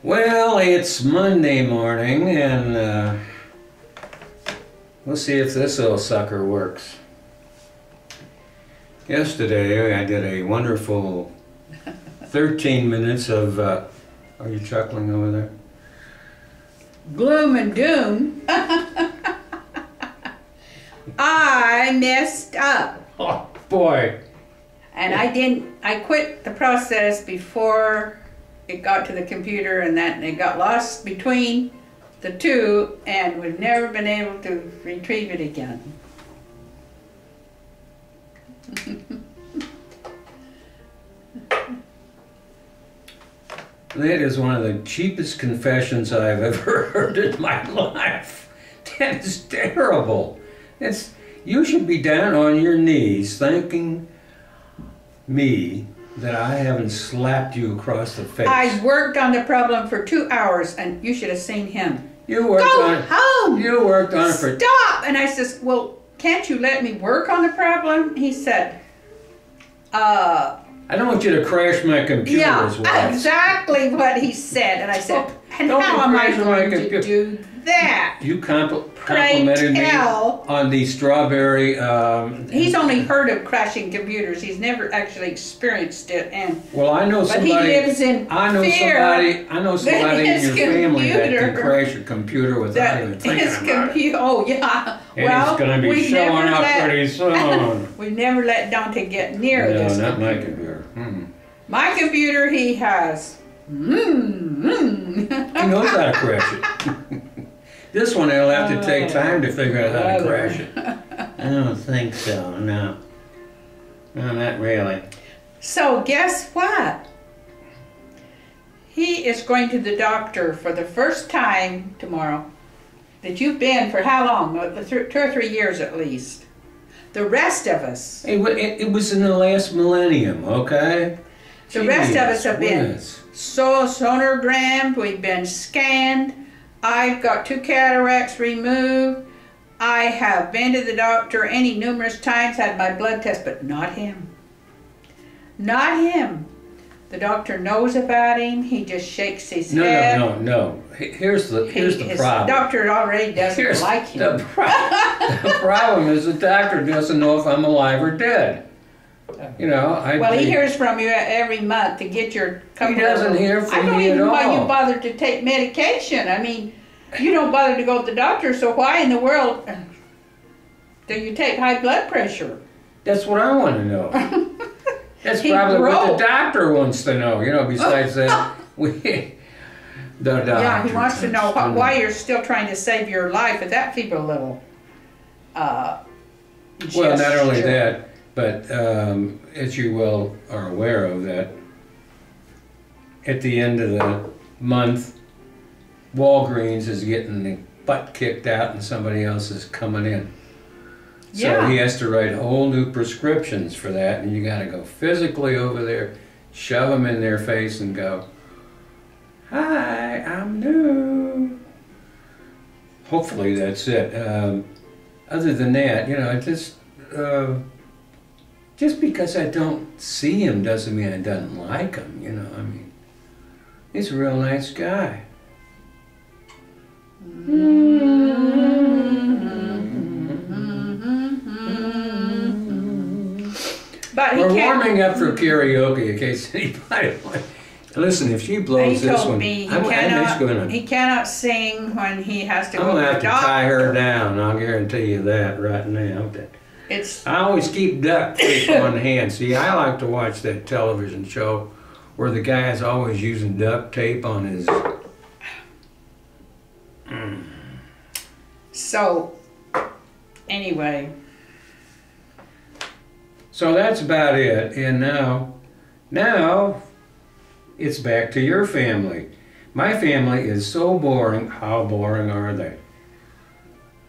Well, it's Monday morning, and we'll see if this little sucker works. Yesterday, I did a wonderful 13 minutes of, are you chuckling over there? Gloom and doom. I messed up. Oh, boy. And I quit the process before it got to the computer, and then it got lost between the two, and we've never been able to retrieve it again. That is one of the cheapest confessions I've ever heard in my life. That is terrible. You should be down on your knees thanking me that I haven't slapped you across the face. I worked on the problem for 2 hours, and you should have seen him. You worked on it. Go home! You worked on it for... Stop! And I says, well, can't you let me work on the problem? He said, I don't want you to crash my computer as well. Yeah, exactly what he said. And I said, and how am I going to do that? You complimented me on the strawberry... He's only heard of crashing computers. He's never actually experienced it. And well, I know somebody... But he lives in fear. I know somebody in your family that can crash a computer without even thinking about it. Oh, yeah. And well, it's going to be showing up pretty soon. We never let Dante get near this No, not computer. my computer. My computer, he has. He knows how to crash it. This one, he'll have to take time to figure out how to crash it. I don't think so, no. No, not really. So, guess what? He is going to the doctor for the first time tomorrow. That you've been for how long? 2 or 3 years at least. The rest of us. It was in the last millennium, okay? The rest of us have been sonogrammed, we've been scanned. I've got 2 cataracts removed. I have been to the doctor any numerous times, had my blood test, but not him. Not him. The doctor knows about him. He just shakes his head. No. Here's the problem. The doctor already doesn't like him. The problem is the doctor doesn't know if I'm alive or dead. You know, he hears from you every month to get your... He doesn't hear from me at all. I don't even know why you bother to take medication. I mean, you don't bother to go to the doctor, so why in the world do you take high blood pressure? That's what I want to know. That's probably what the doctor wants to know, you know, besides that. The doctor. Yeah, he wants to know why you're still trying to save your life at that feeble little Well, not only that, but as you well are aware of that, at the end of the month, Walgreens is getting the butt kicked out and somebody else is coming in. So he has to write whole new prescriptions for that, and you got to go physically over there, shove them in their face and go, "Hi, I'm new." Hopefully that's it. Other than that, you know, just because I don't see him doesn't mean I don't like him, you know. I mean, he's a real nice guy. But we're warming up for karaoke in case anybody... Listen, if she blows this one, he cannot sing when he has to go to the doctor. I'm going to have to tie her down, I'll guarantee you that right now. I always keep duct tape on hand. See, I like to watch that television show where the guy is always using duct tape on his... So, anyway. So that's about it. And now it's back to your family. My family is so boring. How boring are they?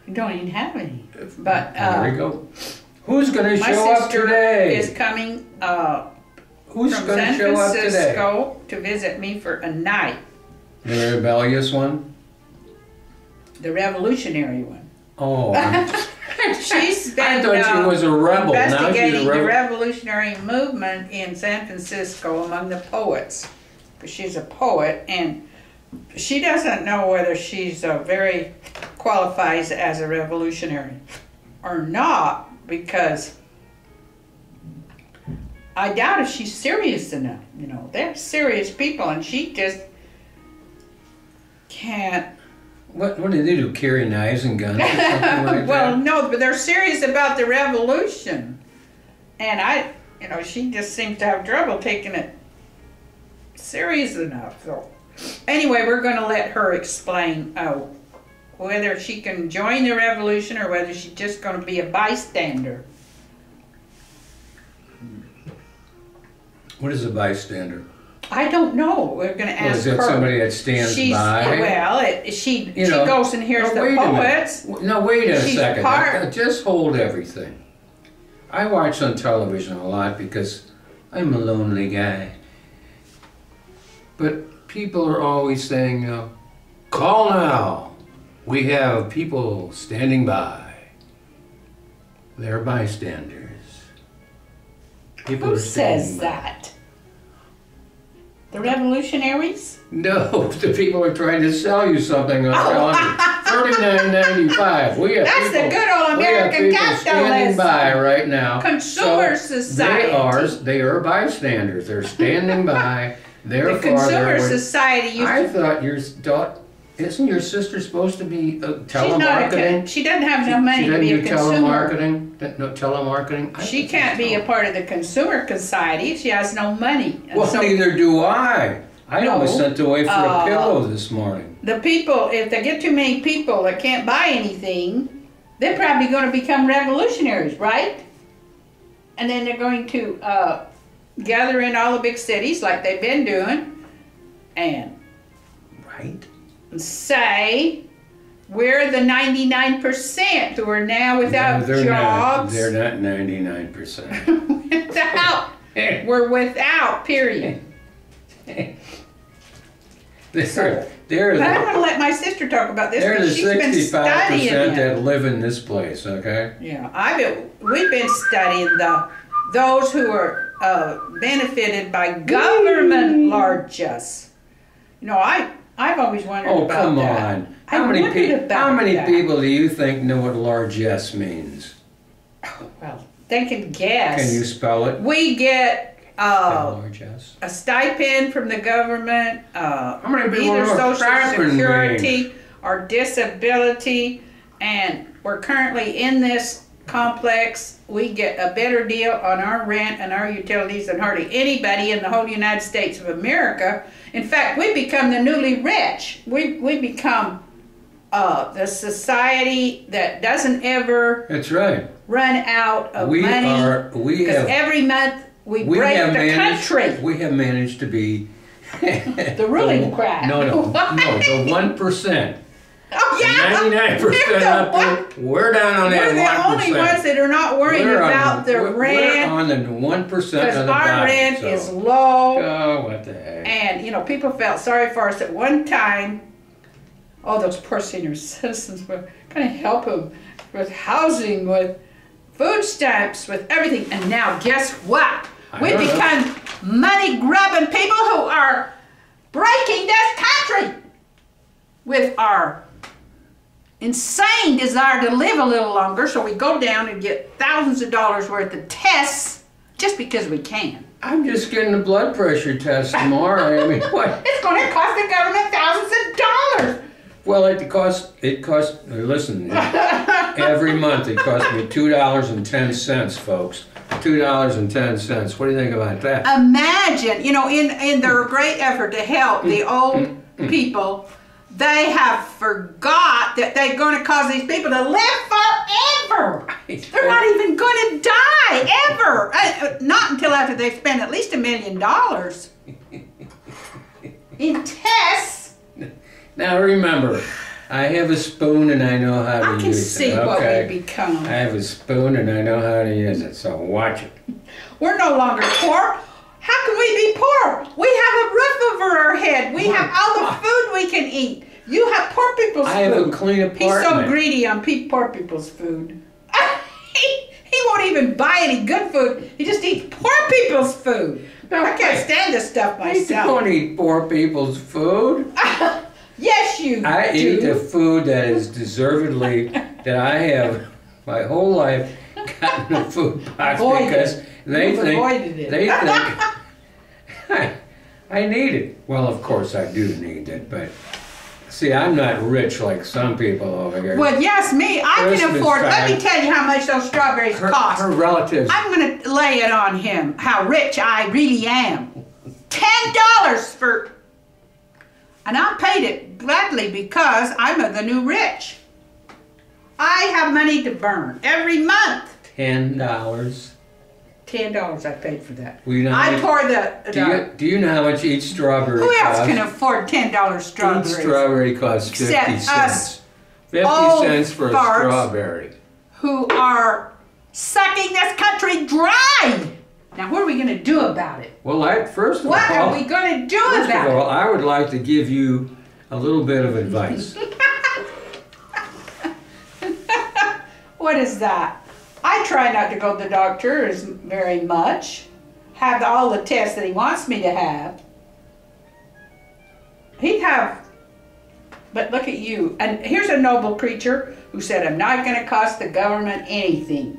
We don't even have any. But there we go. Who's going to show up today? My sister is coming Who's from going to San show up today? Francisco to visit me for a night. The rebellious one? The revolutionary one. Oh. She's she's been I thought she was a rebel. Now she's investigating a the rebel. revolutionary movement in San Francisco among the poets. Because she's a poet, and she doesn't know whether she's very qualifies as a revolutionary or not, because I doubt if she's serious enough. You know, they're serious people, and she just can't. What do they do? Carry knives and guns or something like Well, that? no, but they're serious about the revolution, and she just seems to have trouble taking it serious enough. So, anyway, we're going to let her explain whether she can join the revolution or whether she's just going to be a bystander. What is a bystander? I don't know. We're going to ask her. Is that somebody that stands by? Well, she goes and hears the poets. No, wait a She's second. Just hold everything. I watch on television a lot because I'm a lonely guy. But people are always saying, call now. We have people standing by. They're bystanders. People Who are standing says by. that? The revolutionaries? No, the people are trying to sell you something on $39.95. We have That's people, the good old we have American people standing capitalism. by right now. Consumer society. They are bystanders. They're standing by. Therefore, The consumer society. I thought isn't your sister supposed to be telemarketing? She doesn't have enough money to be a consumer. Telemarketing? No, telemarketing? She can't be a part of the consumer society. She has no money. And Well, neither do I. I No. was sent away for a pillow this morning. The people, if they get too many people that can't buy anything, they're probably going to become revolutionaries, right? And then they're going to gather in all the big cities like they've been doing and Right? say, we're the 99% who are now without No, jobs. They're not 99%. Without. We're without, period. They're But I'm going to let my sister talk about this the because she's been 65% studying it. that live in this place, okay? Yeah, we've been studying those who are benefited by government largesse. You know, I've always wondered Oh, about come that. on. How many people do you think know what largesse means? Well, they can guess. Can you spell it? We get largesse. a stipend from the government, How many people either know what Social stipend Security means? or disability, and we're currently in this complex. We get a better deal on our rent and our utilities than hardly anybody in the whole United States of America. In fact, we become the newly rich. We become the society that doesn't ever That's right. run out of money. Because every month we break the country. We have managed to be The ruling crowd. No, the 1%. Oh yeah, 99% up there. We're down on that 1%. We're the only ones that are not worrying about the rent. We're on the 1% of the Because our bottom, rent so. is low. Oh, what the heck. And, you know, people felt sorry for us at one time. Oh, those poor senior citizens were going to help them with housing, with food stamps, with everything. And now, guess what? We've become money-grubbing people who are breaking this country with our insane desire to live a little longer. So we go down and get thousands of dollars worth of tests just because we can. I'm just getting a blood pressure test tomorrow. I mean, what? It's going to cost the government thousands of dollars. Well, it costs, listen, every month it costs me $2.10, folks. $2.10. What do you think about that? Imagine, you know, in their great effort to help the old people, they have forgot that they're going to cause these people to live forever. They're not even going to die, ever. Not until after they've spent at least $1 million in tests. Now remember, I have a spoon and I know how to use it. I can see what we become. I have a spoon and I know how to use it, so watch it. We're no longer poor. How can we be poor? We have a roof over our head. We have all the food we can eat. You have poor people's food. I have a clean apartment. He's so greedy on poor people's food. He even buy any good food. He just eats poor people's food. No, I can't stand this stuff I myself. don't eat poor people's food. Yes, you I do. eat the food that is deservedly, that I have my whole life gotten a food box because they You've think, avoided it. they think I need it. Well, of course I do need it, but see, I'm not rich like some people over here. Well, yes, me. I can Christmas afford. Let time. me tell you how much those strawberries cost. Her relatives. I'm going to lay it on him how rich I really am. $10 for, and I paid it gladly because I'm the new rich. I have money to burn every month. $10. $10 I paid for that. Well, you know I tore the. Do you know how much each strawberry Who else costs? can afford $10 strawberries? Each strawberry costs 50 Except cents. us 50 old cents for a farts. strawberry. Who are sucking this country dry. Now, what are we going to do about it? Well, first of What all, are we going to do first about of all, it? I would like to give you a little bit of advice. What is that? I try not to go to the doctor as very much. Have all the tests that he wants me to have. He'd have, but look at you. And here's a noble creature who said, I'm not going to cost the government anything.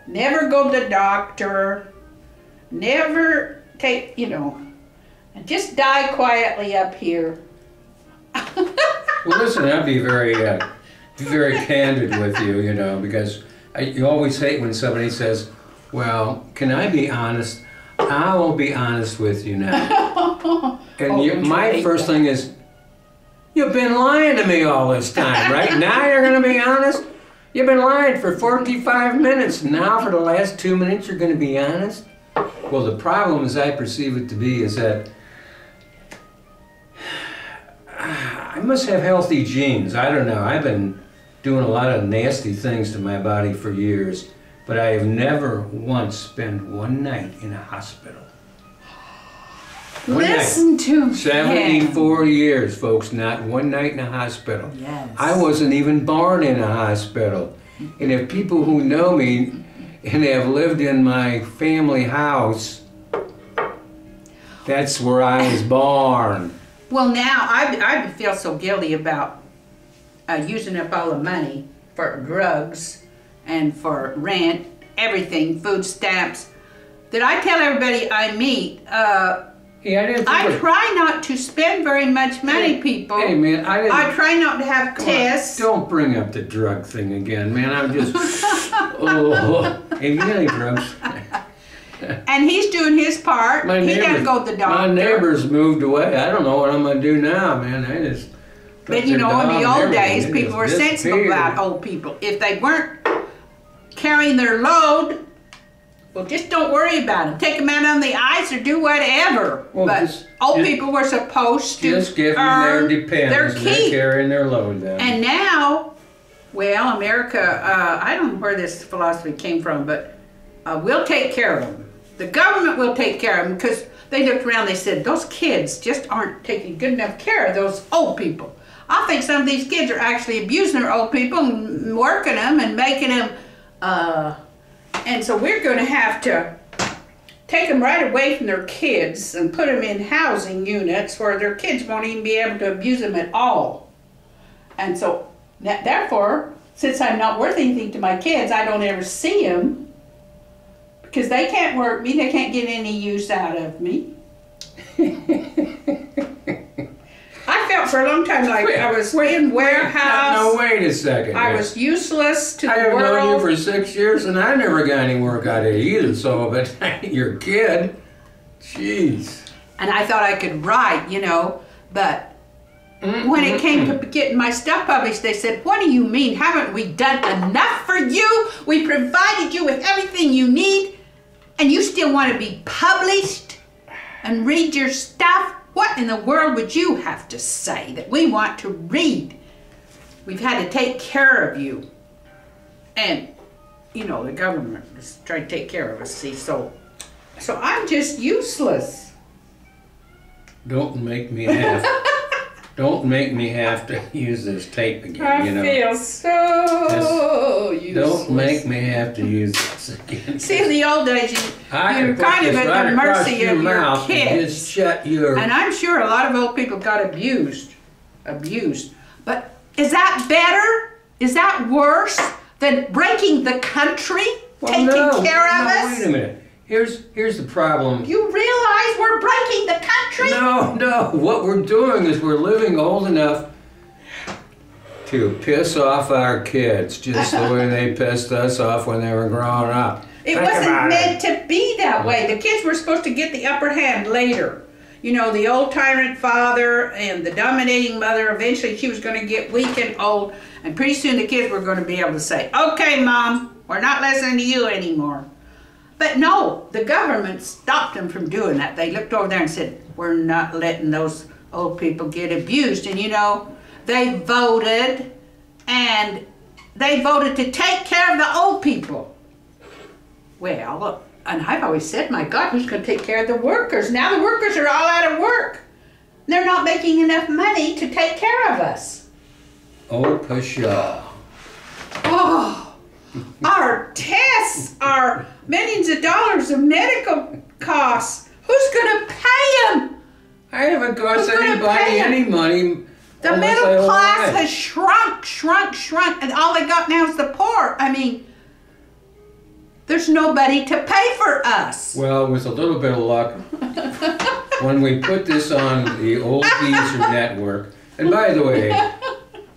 Never go to the doctor. Never take, and just die quietly up here. Well, listen, I'd be very candid with you, because you always hate when somebody says, well, can I be honest? I will be honest with you now. And my first thing is, you've been lying to me all this time, right? Now you're going to be honest? You've been lying for 45 minutes. Now for the last 2 minutes you're going to be honest? Well, the problem as I perceive it to be is that I must have healthy genes. I don't know. I've been doing a lot of nasty things to my body for years, but I have never once spent one night in a hospital. Listen to him. 74 years, folks, not one night in a hospital. Yes. I wasn't even born in a hospital. And if people who know me and have lived in my family house, that's where I was born. Well, now I feel so guilty about using up all the money for drugs and for rent, everything, food stamps, that I tell everybody I meet, I try not to spend very much money, people. Hey, man, I try not to have tests. Don't bring up the drug thing again, man. I'm just, oh, hey, you got any drugs? And he's doing his part. He doesn't go to the doctor. My neighbors moved away. I don't know what I'm going to do now, man. I just... But in the old days, people were sensible about old people. If they weren't carrying their load, well, just don't worry about them. Take them out on the ice or do whatever. Well, but old people were supposed to just give them their dependence. They're carrying their load then. And now, well, America, I don't know where this philosophy came from, but we'll take care of them. The government will take care of them because they looked around, they said, those kids just aren't taking good enough care of those old people. I think some of these kids are actually abusing their old people and working them and making them, and so we're going to have to take them right away from their kids and put them in housing units where their kids won't even be able to abuse them at all. And so, therefore, since I'm not worth anything to my kids, I don't ever see them because they can't work me, they can't get any use out of me. I felt for a long time like I was in warehouse. No, wait a second. I was useless to the world. I have known you for 6 years, and I never got any work out of it either. So, but your kid, jeez. And I thought I could write, but when it came to getting my stuff published, they said, "What do you mean? Haven't we done enough for you? We provided you with everything you need, and you still want to be published and read your stuff? What in the world would you have to say that we want to read? We've had to take care of you." And, the government is trying to take care of us, see, so I'm just useless. Don't make me laugh. Don't make me have to use this tape again, you know. I feel so useless. Don't make me have to use this again. See, in the old days, you're kind of at the mercy of your kids. Just shut your... And I'm sure a lot of old people got abused. But is that better? Is that worse than breaking the country? Taking care of us? Wait a minute. Here's the problem. You realize we're breaking the country? No. What we're doing is we're living old enough to piss off our kids, just the way they pissed us off when they were growing up. It wasn't meant to be that way. The kids were supposed to get the upper hand later. You know, the old tyrant father and the dominating mother, eventually she was going to get weak and old, and pretty soon the kids were going to be able to say, okay, Mom, we're not listening to you anymore. But no, the government stopped them from doing that. They looked over there and said, we're not letting those old people get abused. And you know, they voted, and they voted to take care of the old people. Well, look, and I've always said, my God, who's going to take care of the workers? Now the workers are all out of work. They're not making enough money to take care of us. Oh, pshaw. Oh. Our tests are millions of dollars of medical costs. Who's going to pay them? I haven't cost anybody any money. The middle class has shrunk, and all they got now is the poor. I mean, there's nobody to pay for us. Well, with a little bit of luck, when we put this on the old geezer network, and by the way,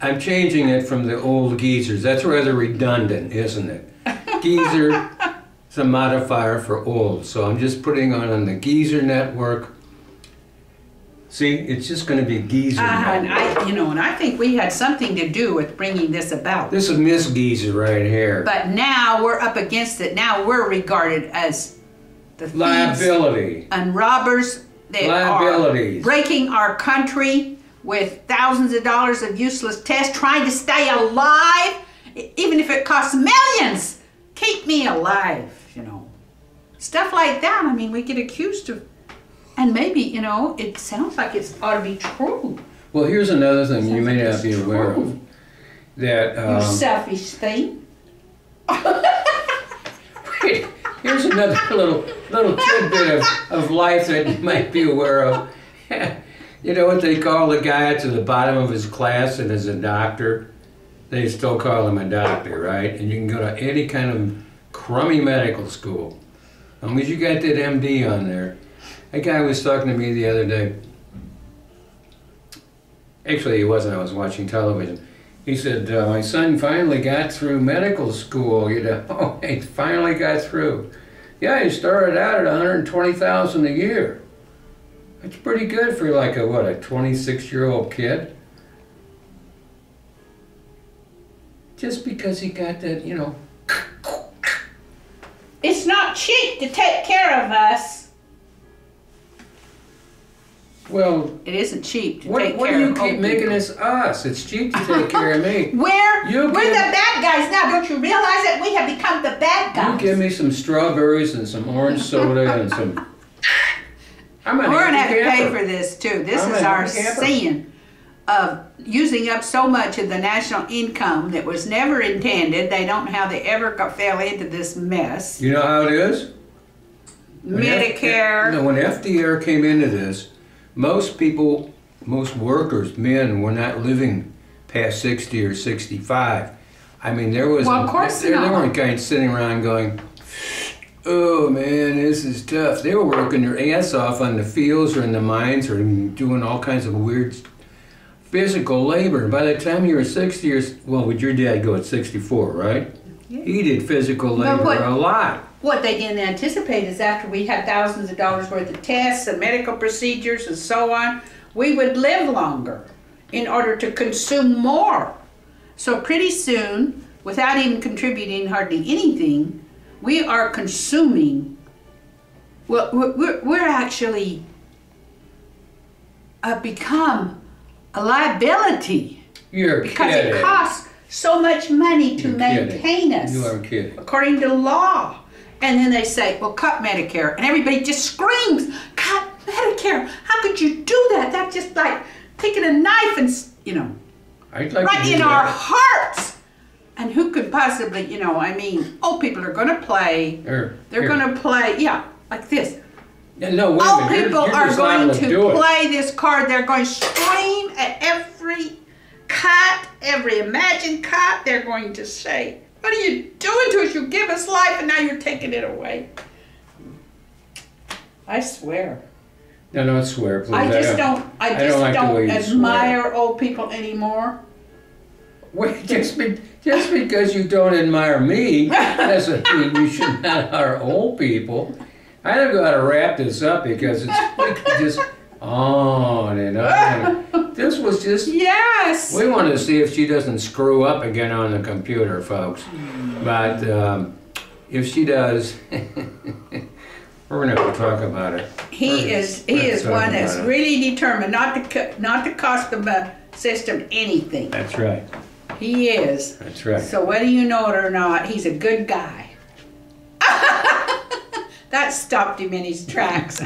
I'm changing it from the old geezers. That's rather redundant, isn't it? Geezer is a modifier for old. So I'm just putting on the geezer network. See, it's just going to be geezer. And I think we had something to do with bringing this about. This is Miss Geezer right here. But now we're up against it. Now we're regarded as the thieves liability and robbers that are breaking our country with thousands of dollars of useless tests, trying to stay alive, even if it costs millions. Keep me alive, you know. Stuff like that. I mean, we get accused of, and maybe, you know, it sounds like it ought to be true. Well, here's another thing you may not be aware of. That you selfish thing. Wait, here's another little tidbit of life that you might be aware of. You know what they call the guy to the bottom of his class and is a doctor? They still call him a doctor, right? And you can go to any kind of crummy medical school. As long as you got that MD on there. That guy was talking to me the other day. Actually, he wasn't. I was watching television. He said, my son finally got through medical school, you know. Oh, he finally got through. Yeah, he started out at $120,000 a year. That's pretty good for like a 26-year-old kid. Just because he got that, you know. It's not cheap to take care of us. Well, it isn't cheap to take care of What do you keep making this us? It's cheap to take care of me. We're the bad guys now. Don't you realize that we have become the bad guys? You give me some strawberries and some orange soda and some... We're going to have to pay for this, too. This is our sin of using up so much of the national income that was never intended. They don't know how they ever fell into this mess. You know how it is? Medicare. When FDR came into this, most people, most workers, men, were not living past 60 or 65. I mean, there was... Well, of course not. There weren't guys sitting around going... Oh man, this is tough. They were working their ass off on the fields or in the mines or doing all kinds of weird physical labor. By the time you were 60 or, well, would your dad go at 64, right? Yeah. He did physical labor a lot. What they didn't anticipate is after we had thousands of dollars worth of tests and medical procedures and so on, we would live longer in order to consume more. So pretty soon, without even contributing hardly anything, we are consuming. Well, we're actually become a liability. You're because kidding. It costs so much money to maintain us. You are kidding. According to law. And then they say, well, cut Medicare. And everybody just screams, cut Medicare. How could you do that? That's just like taking a knife and, you know, I'd like right to do in that. our hearts. And who could possibly, you know, I mean, old people are going to play. Here, They're here. going to play, yeah, like this. Yeah, no, wait a Old minute. people You're are just going liable to do it. play this card. They're going to scream at every cut, every imagined cut. They're going to say, what are you doing to us? You give us life and now you're taking it away. I swear. No, don't swear, please. I just don't like the way you admire old people anymore. Wait, just because you don't admire me doesn't mean you should not admire old people. I don't know how to wrap this up because it's just on and on. This was just... Yes. We wanted to see if she doesn't screw up again on the computer, folks. But if she does, we're going to have to talk about it. He is one that's really determined not to cost the system anything. That's right. He is. That's right. So whether you know it or not, he's a good guy. That stopped him in his tracks.